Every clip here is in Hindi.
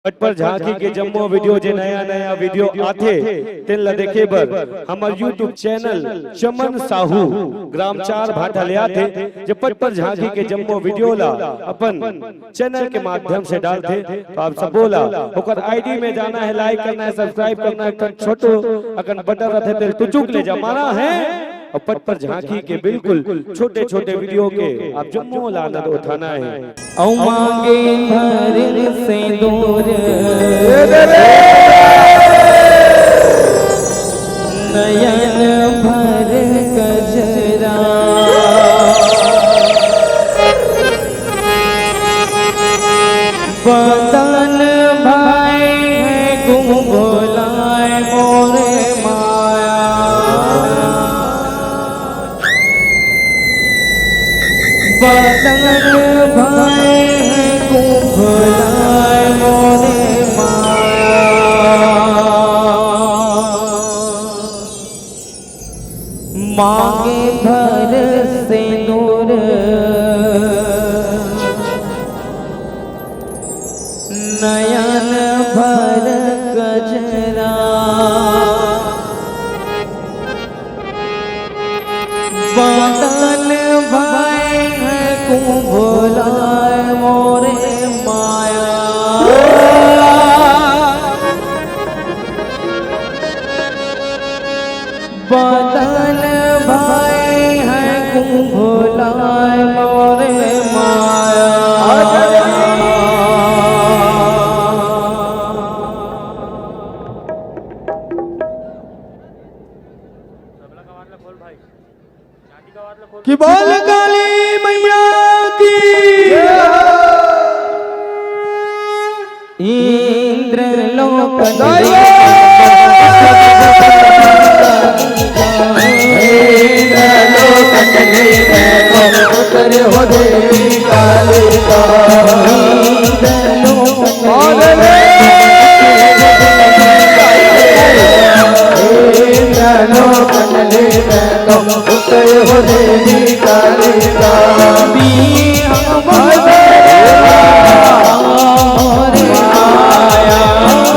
पट पर झांकी के जम्मो वीडियो जे नया नया वीडियो आथे तेन ला देखे बर हमार यूट्यूब चैनल चमन साहू ग्राम 4 भाटा ले आथे जे पट पर झांकी के जम्मो वीडियो ला अपन चैनल के माध्यम से डालते। तो आप सब बोला ओकर आईडी में जाना है, लाइक करना है, सब्सक्राइब करना है, छोटो अकन बटन रहते तेल टुचुक ले जमाना है और पट पर झांकी के बिल्कुल छोटे छोटे वीडियो के आप जम्मो ला आनंद उठाना है। औ मांगे भर से दूर नयन भर गजरा बदन भाई है गुम भुलाए मोरे माया बदन भाई है गुम भुलाए मोरे माया मांगे भर से नूर नयन भर गजरा बदन भाई है गुम भुलाए मोरे माया बदन भाई है गुम भुलाए मोरे माया कि बोल काली मैया की इंद्र लोक हो देवी कालिका हो देवी कालिका मोरे माया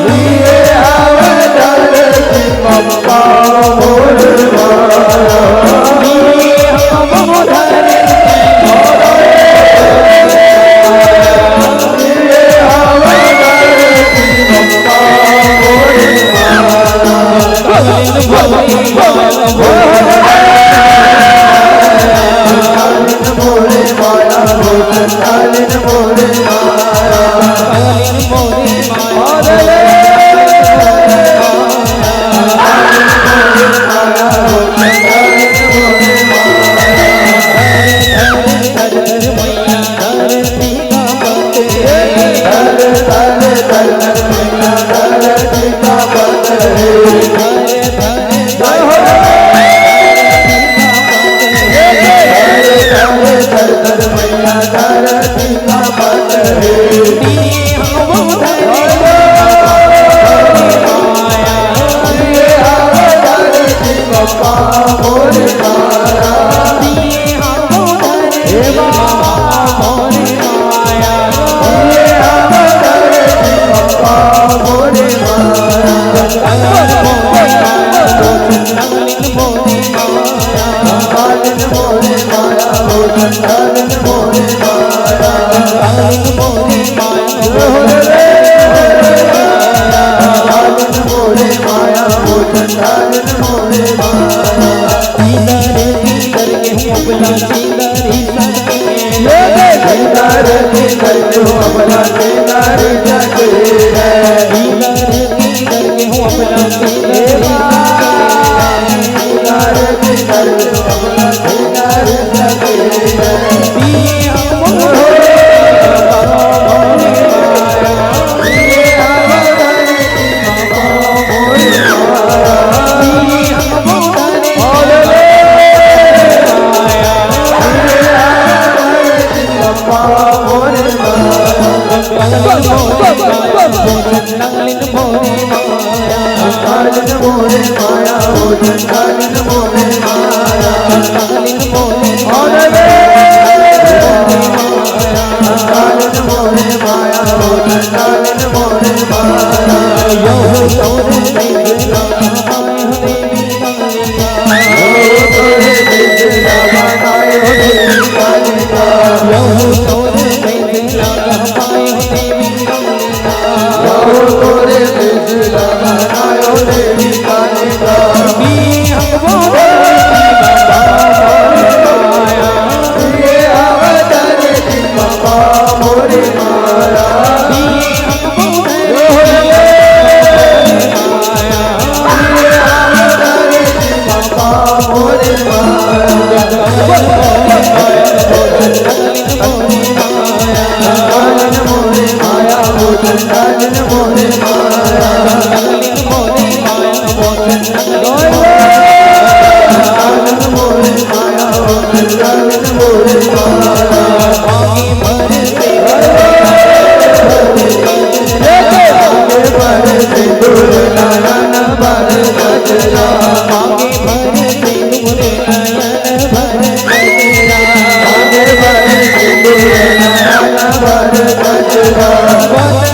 Hare